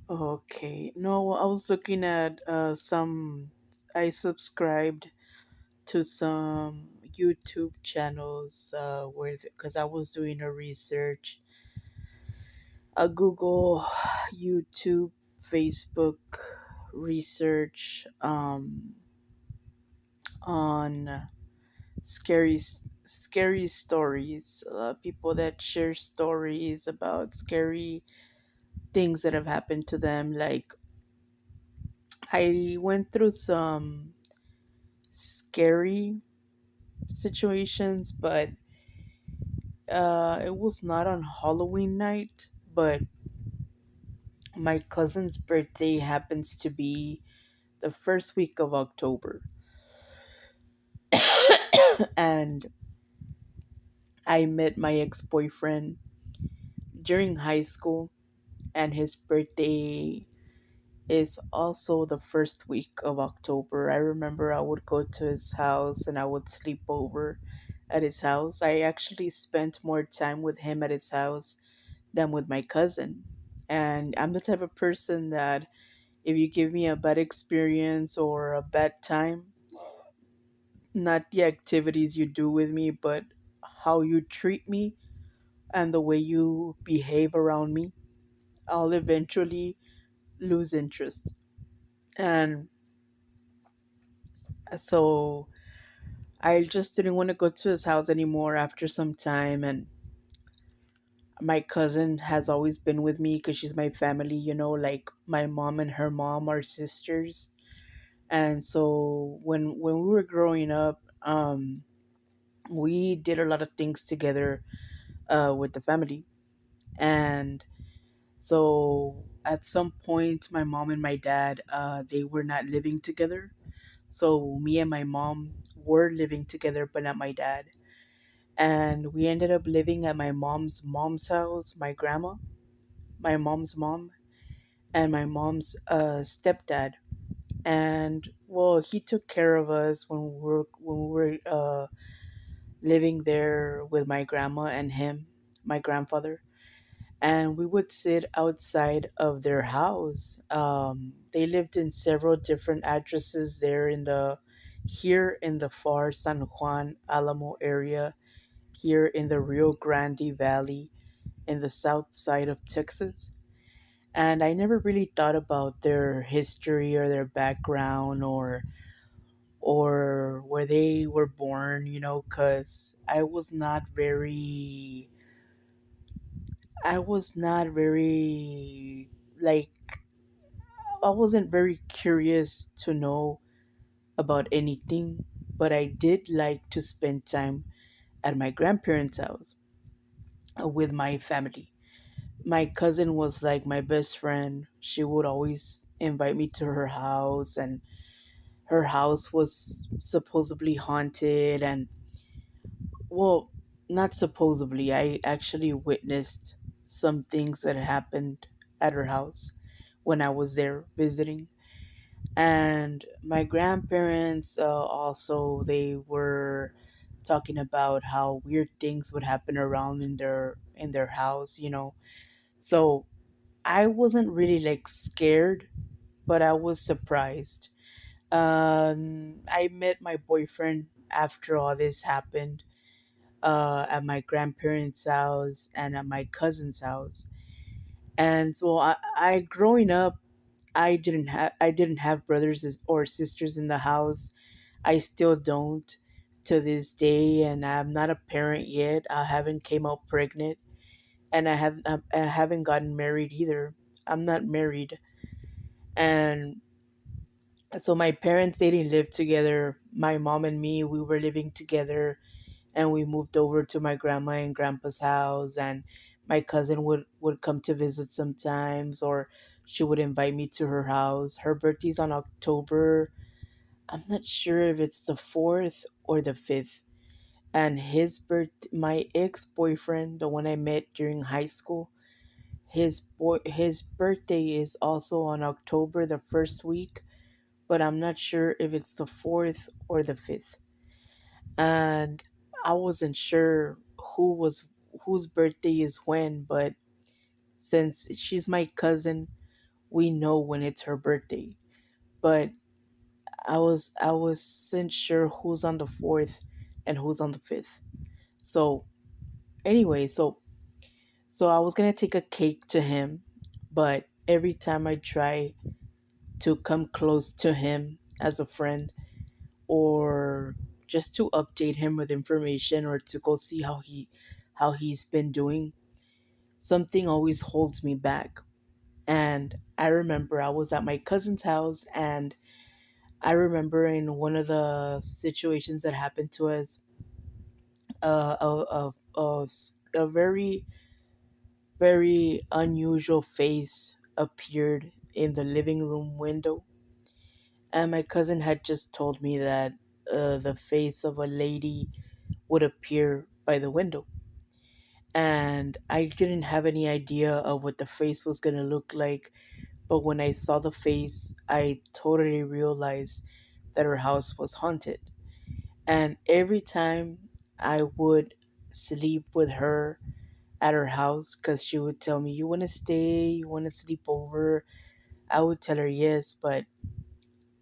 Okay. No, I was looking at some. I subscribed to some YouTube channels where because I was doing a research, a Google, YouTube, Facebook research on scary stories. People that share stories about scary things that have happened to them. Like I went through some scary situations, but it was not on Halloween night. But my cousin's birthday happens to be the first week of October, and I met my ex boyfriend during high school, and his birthday is also the first week of October. I remember I would go to his house and I would sleep over at his house. I actually spent more time with him at his house than with my cousin. And I'm the type of person that if you give me a bad experience or a bad time, not the activities you do with me, but how you treat me and the way you behave around me, I'll eventually lose interest. And so I just didn't want to go to his house anymore after some time. And my cousin has always been with me because she's my family, like my mom and her mom are sisters. And so when we were growing up, we did a lot of things together with the family. And so at some point, my mom and my dad, they were not living together. So me and my mom were living together, but not my dad. And we ended up living at my mom's house, my grandma, my mom's mom, and my mom's stepdad. And well, he took care of us when we were living there with my grandma and him, my grandfather. And we would sit outside of their house. They lived in several different addresses there here in the far San Juan Alamo area, here in the Rio Grande Valley in the south side of Texas. And I never really thought about their history or their background or where they were born, cuz I was not very like I wasn't very curious to know about anything, but I did like to spend time at my grandparents' house with my family. My cousin was like my best friend. She would always invite me to her house, and her house was supposedly haunted. And, well, not supposedly, I actually witnessed some things that happened at her house when I was there visiting. And my grandparents also, they were talking about how weird things would happen around in their house, so I wasn't really like scared, but I was surprised. I met my boyfriend after all this happened at my grandparents' house and at my cousin's house. And so I growing up, I didn't have brothers or sisters in the house. I still don't to this day, and I'm not a parent yet. I haven't came out pregnant, and I haven't gotten married either. I'm not married. And so my parents, they didn't live together. My mom and me, we were living together, and we moved over to my grandma and grandpa's house. And my cousin would come to visit sometimes, or she would invite me to her house. Her birthday's on October. I'm not sure if it's the 4th or the 5th. And my ex-boyfriend, the one I met during high school, his birthday is also on October, the first week, but I'm not sure if it's the 4th or the 5th. And I wasn't sure whose birthday is when, but since she's my cousin, we know when it's her birthday. But I wasn't sure who's on the 4th and who's on the 5th. So anyway, so I was gonna take a cake to him, but every time I try to come close to him as a friend, or just to update him with information, or to go see how he's been doing, something always holds me back. And I remember I was at my cousin's house, and I remember in one of the situations that happened to us, a very, very unusual face appeared in the living room window. And my cousin had just told me that the face of a lady would appear by the window. And I didn't have any idea of what the face was going to look like. But when I saw the face, I totally realized that her house was haunted. And every time I would sleep with her at her house, because she would tell me, "You want to stay? You want to sleep over?" I would tell her yes, but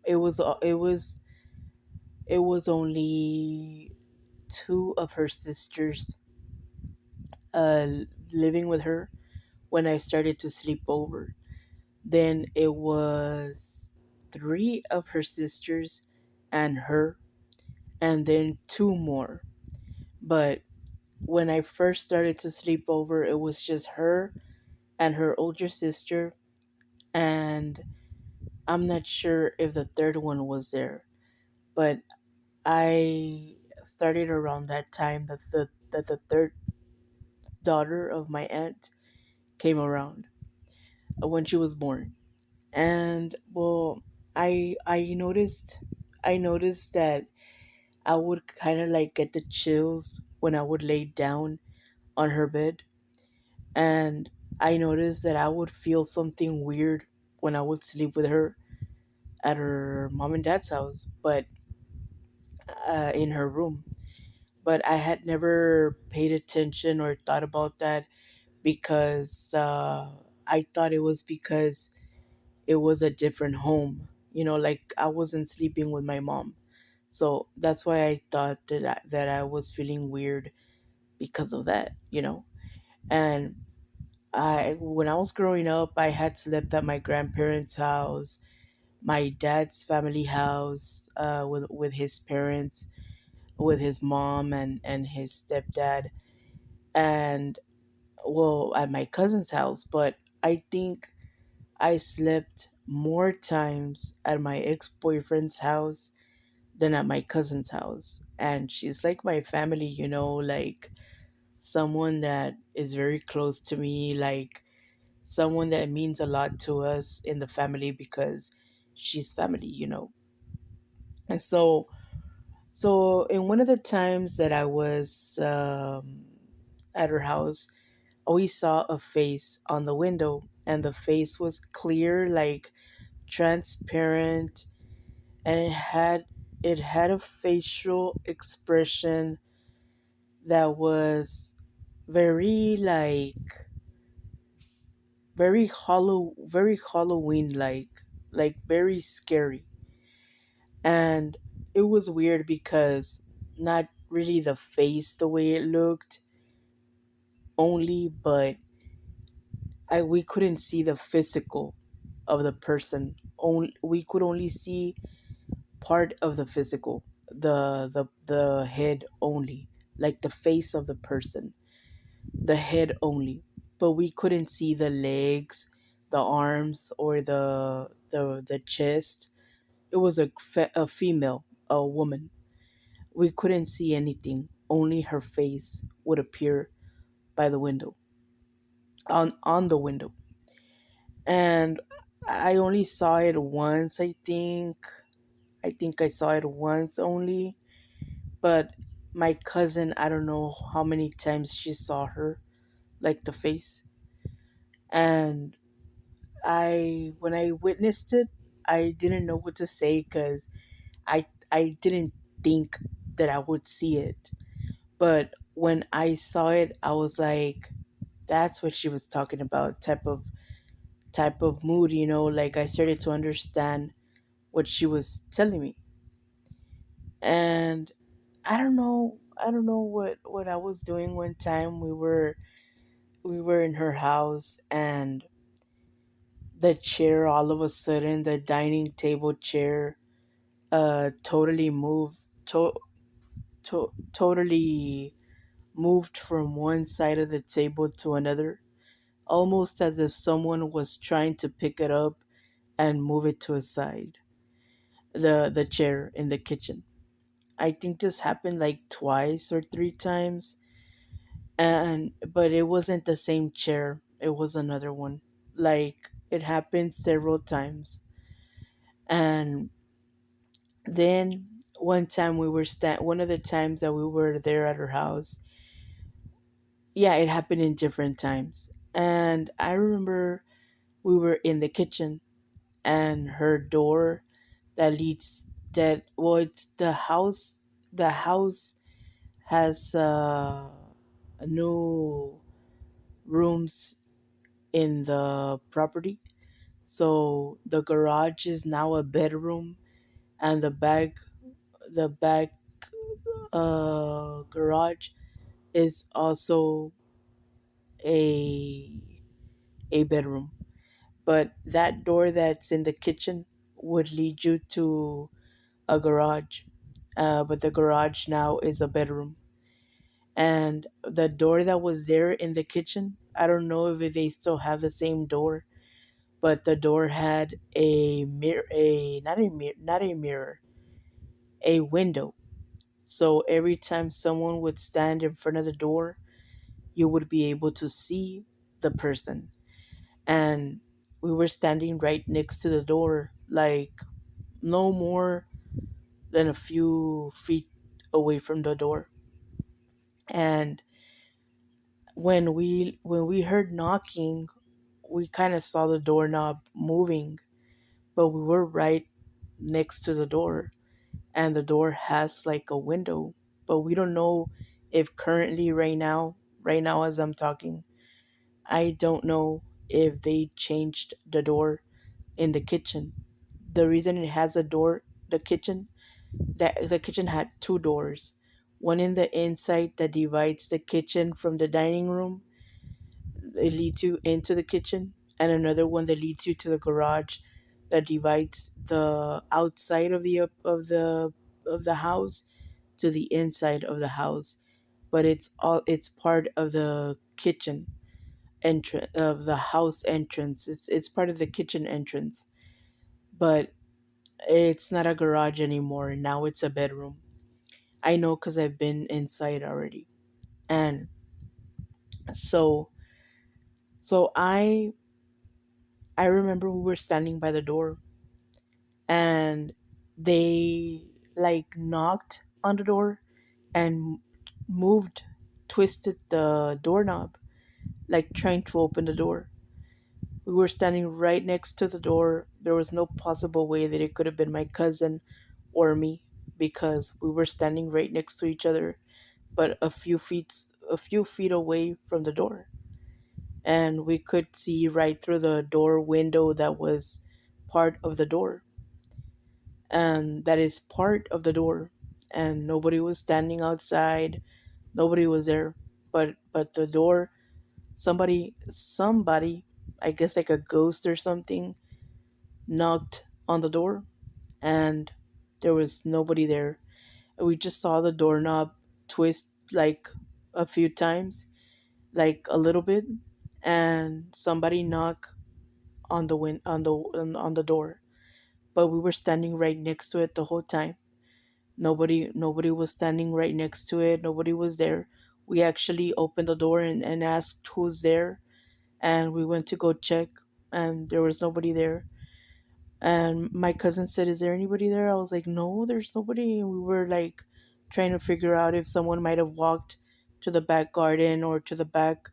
it was it was it was only two of her sisters uh, living with her when I started to sleep over. Then it was three of her sisters and her, and then two more. But when I first started to sleep over, it was just her and her older sister, and I'm not sure if the third one was there. But I started around that time that the third daughter of my aunt came around when she was born. And well, I noticed that I would kind of like get the chills when I would lay down on her bed. And I noticed that I would feel something weird when I would sleep with her at her mom and dad's house, but in her room. But I had never paid attention or thought about that, because I thought it was because it was a different home. Like I wasn't sleeping with my mom. So that's why I thought that I was feeling weird because of that. And when I was growing up, I had slept at my grandparents' house, my dad's family house, with his parents, with his mom and his stepdad, and well, at my cousin's house. But I think I slept more times at my ex boyfriend's house than at my cousin's house. And she's like my family, like someone that is very close to me, like someone that means a lot to us in the family, because she's family. And so in one of the times that I was at her house, we saw a face on the window, and the face was clear, like transparent, and it had a facial expression that was very like very Halloween like very scary. And it was weird because not really the face the way it looked only, but we couldn't see the physical of the person. Only we could only see part of the physical, the head only, like the face of the person, the head only. But we couldn't see the legs, the arms, or the chest. It was a female, a woman. We couldn't see anything. Only her face would appear by the window, on the window. And I only saw it once, I think. I think I saw it once only. But my cousin, I don't know how many times she saw her, like the face. And when I witnessed it, I didn't know what to say, because I didn't think that I would see it. But when I saw it, I was like, that's what she was talking about, type of type of mood, you know, like I started to understand what she was telling me. And I don't know what I was doing one time. We were in her house, and the chair, all of a sudden, the dining table chair, totally moved, totally moved from one side of the table to another, almost as if someone was trying to pick it up and move it to a side. The chair in the kitchen. I think this happened like twice or three times, and but it wasn't the same chair. It was another one. Like it happened several times. And then one of the times that we were there at her house, yeah, it happened in different times. And I remember we were in the kitchen, and her door that leads that well, it's the house has new rooms in the property. So the garage is now a bedroom, and the back garage is also a a bedroom. But that door that's in the kitchen would lead you to a garage. But the garage now is a bedroom. And the door that was there in the kitchen, I don't know if they still have the same door, but the door had a mirror, not a mirror, a window. So every time someone would stand in front of the door, you would be able to see the person. And we were standing right next to the door, like no more than a few feet away from the door. And when we heard knocking, we kind of saw the doorknob moving, but we were right next to the door, and the door has like a window, but we don't know if currently right now as I'm talking, I don't know if they changed the door in the kitchen. The reason it has a door, the kitchen, that the kitchen had two doors. One in the inside that divides the kitchen from the dining room, it leads you into the kitchen, and another one that leads you to the garage that divides the outside of the house to the inside of the house. But it's part of the kitchen entrance of the house entrance. It's part of the kitchen entrance, but it's not a garage anymore. Now it's a bedroom. I know because I've been inside already. And so so I remember we were standing by the door, and they like knocked on the door and moved, twisted the doorknob, like trying to open the door. We were standing right next to the door. There was no possible way that it could have been my cousin or me, because we were standing right next to each other, but a few feet away from the door. And we could see right through the door window that was part of the door, and that is part of the door. And nobody was standing outside, nobody was there, but the door, somebody, I guess like a ghost or something, knocked on the door, and there was nobody there. We just saw the doorknob twist like a few times, like a little bit, and somebody knock on the door. But we were standing right next to it the whole time. Nobody was standing right next to it. Nobody was there. We actually opened the door and asked who's there, and we went to go check, and there was nobody there. And my cousin said, "Is there anybody there?" I was like, "No, there's nobody." And we were like trying to figure out if someone might have walked to the back garden or to the back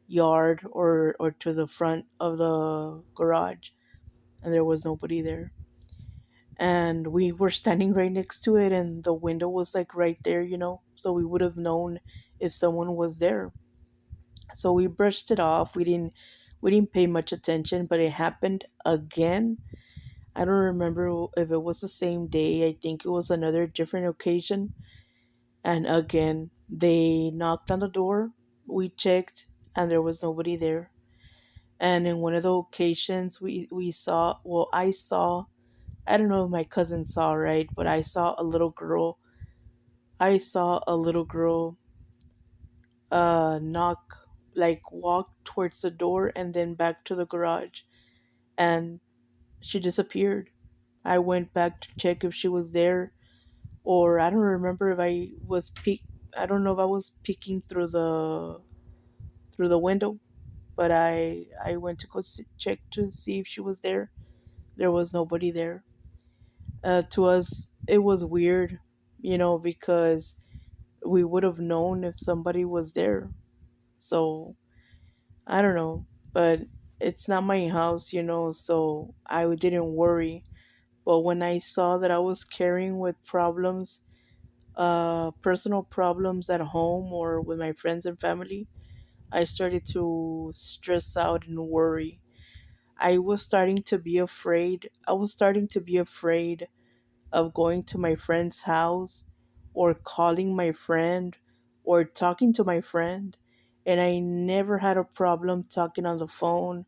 yard or to the front of the garage, and there was nobody there. And we were standing right next to it, and the window was like right there, you know, so we would have known if someone was there. So we brushed it off. We didn't pay much attention, but it happened again. I don't remember if it was the same day. I think it was another different occasion. And again, they knocked on the door. We checked, and there was nobody there. And in one of the occasions, we saw, well, I saw, I don't know if my cousin saw, right? But I saw a little girl. I saw a little girl knock, like walk towards the door and then back to the garage. And she disappeared. I went back to check if she was there, or I don't remember if I don't know if I was peeking through the window, but I went to check to see if she was there. There was nobody there. To us, it was weird, because we would have known if somebody was there. So I don't know, but it's not my house, so I didn't worry. But when I saw that I was carrying with problems, personal problems at home or with my friends and family, I started to stress out and worry. I was starting to be afraid. I was starting to be afraid of going to my friend's house or calling my friend or talking to my friend. And I never had a problem talking on the phone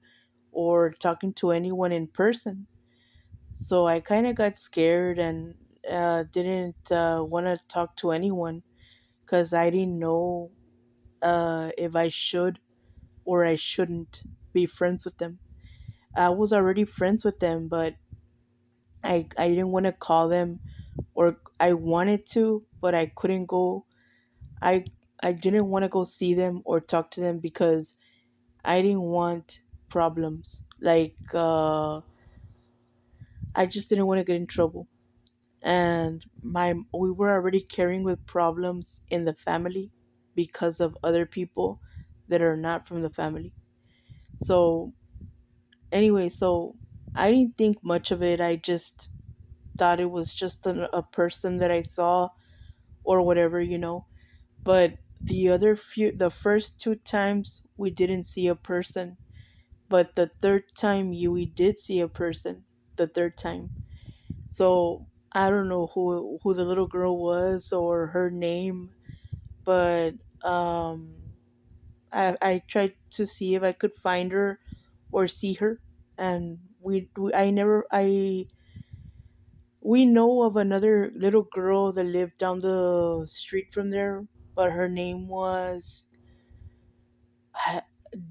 or talking to anyone in person. So I kind of got scared and didn't want to talk to anyone because I didn't know if I should or I shouldn't be friends with them. I was already friends with them, but I didn't want to call them, or I wanted to, but I couldn't go. I I didn't want to go see them or talk to them because I didn't want problems. Like I just didn't want to get in trouble. And my we were already carrying with problems in the family because of other people that are not from the family. So anyway, so I didn't think much of it. I just thought it was just a person that I saw or whatever. But the first two times we didn't see a person, but the third time we did see a person. The third time, so I don't know who the little girl was or her name, but um, I tried to see if I could find her or see her, and we I never I we know of another little girl that lived down the street from there, but her name was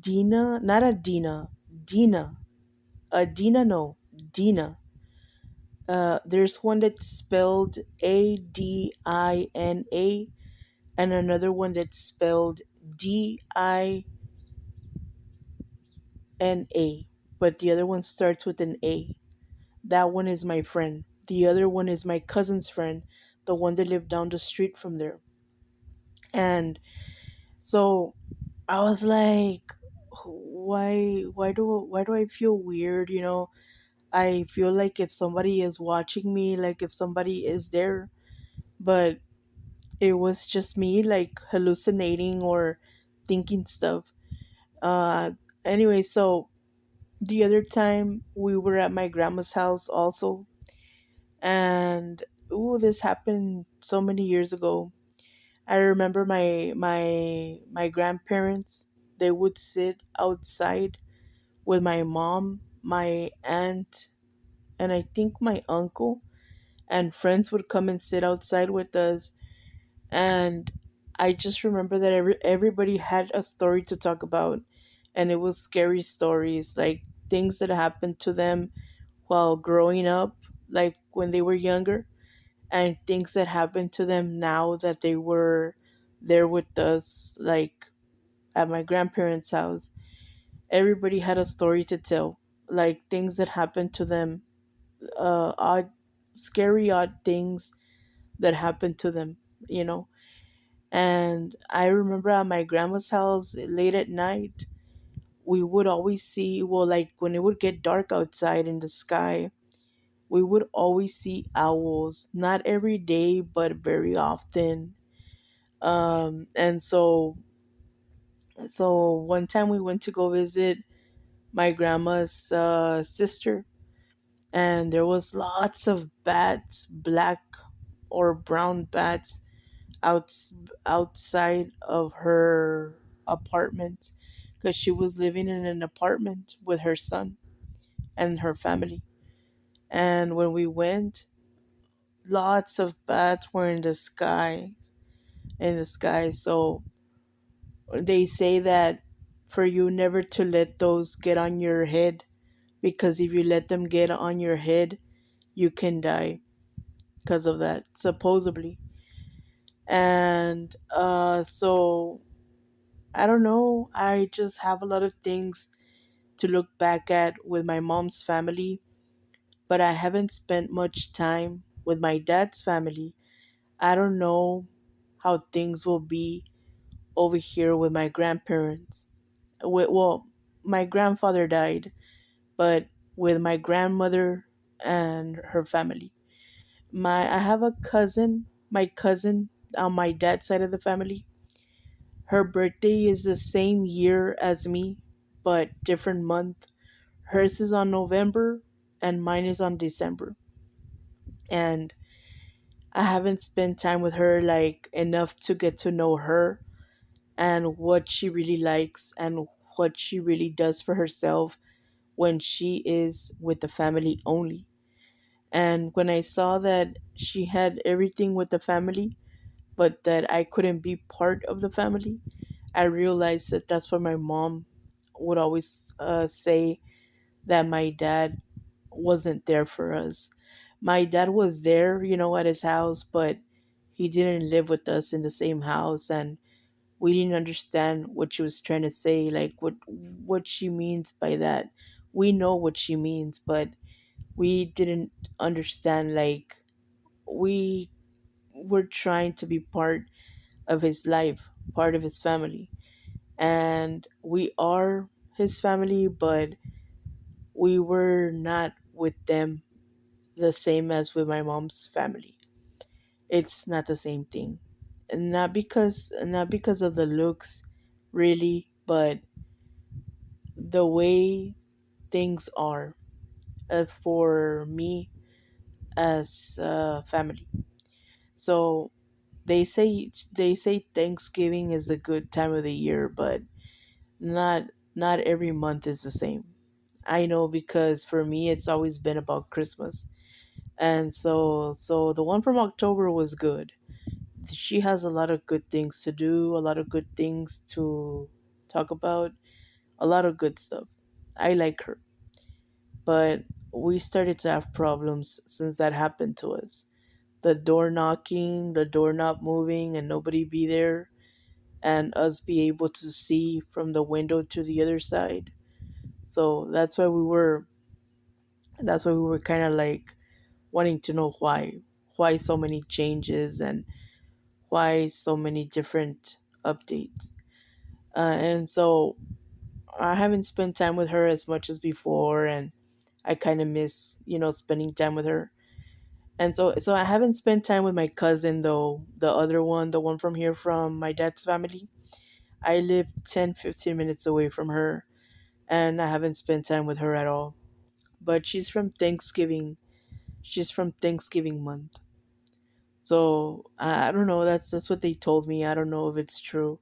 Dina, not Adina, Dina. Dina, no, Dina. There's one that's spelled Adina, and another one that's spelled Dina, but the other one starts with an A. That one is my friend. The other one is my cousin's friend, the one that lived down the street from there. And so I was like, why do I feel weird? I feel like if somebody is watching me, like if somebody is there, but it was just me like hallucinating or thinking stuff. Uh, anyway, so the other time we were at my grandma's house also, and this happened so many years ago. I remember my grandparents. They would sit outside with my mom, my aunt, and I think my uncle, and friends would come and sit outside with us. And I just remember that everybody had a story to talk about, and it was scary stories, like things that happened to them while growing up, like when they were younger, and things that happened to them now that they were there with us, like at my grandparents' house. Everybody had a story to tell, like things that happened to them, odd, scary, odd things that happened to them, you know. And I remember at my grandma's house late at night, we would always see, well, like when it would get dark outside in the sky, we would always see owls. Not every day, but very often. And so one time we went to go visit my grandma's sister, and there was lots of bats, black or brown bats, outs outside of her apartment, because she was living in an apartment with her son and her family. And when we went, lots of bats were in the sky. So they say that for you never to let those get on your head, because if you let them get on your head, you can die because of that, supposedly. And so I don't know. I just have a lot of things to look back at with my mom's family, but I haven't spent much time with my dad's family. I don't know how things will be over here with my grandparents. Well, my grandfather died, but with my grandmother and her family. I have a cousin, my cousin on my dad's side of the family. Her birthday is the same year as me, but different month. Hers is on November and mine is on December. And I haven't spent time with her like enough to get to know her and what she really likes and what she really does for herself when she is with the family only. And when I saw that she had everything with the family, but that I couldn't be part of the family, I realized that that's what my mom would always say, that my dad wasn't there for us. My dad was there, at his house, but he didn't live with us in the same house, and we didn't understand what she was trying to say, like what she means by that. We know what she means, but we didn't understand, like we were trying to be part of his life, part of his family. And we are his family, but we were not with them the same as with my mom's family. It's not the same thing. And not because of the looks really, but the way things are, for me as family. So they say Thanksgiving is a good time of the year, but not not every month is the same. I know, because for me it's always been about Christmas. And so the one from October was good. She has a lot of good things to do, a lot of good things to talk about, a lot of good stuff. I like her. But we started to have problems since that happened to us. The door knocking, the door not moving, and nobody be there, and us be able to see from the window to the other side. So that's why we were kind of like wanting to know why so many changes and why so many different updates. And so I haven't spent time with her as much as before, and I kind of miss, spending time with her. And so I haven't spent time with my cousin, though, the other one, the one from here from my dad's family. I live 10-15 minutes away from her, and I haven't spent time with her at all. But she's from Thanksgiving. She's from Thanksgiving month. So I don't know. That's what they told me. I don't know if it's true,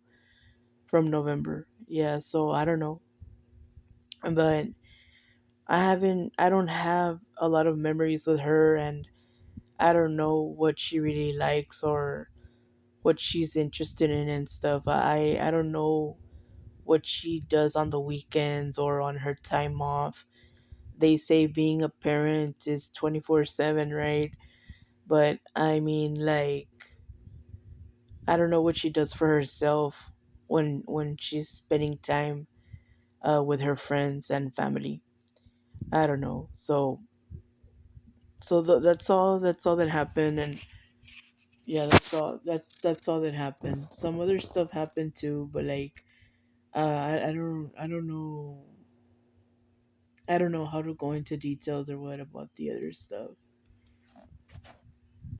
from November. Yeah. So I don't know, but I don't have a lot of memories with her, and I don't know what she really likes or what she's interested in and stuff. I don't know what she does on the weekends or on her time off. They say being a parent is 24/7, right? But I mean, like, I don't know what she does for herself when she's spending time with her friends and family. I don't know. That's all that happened. And yeah, that's all that happened. Some other stuff happened too, but like, I don't know how to go into details or what about the other stuff.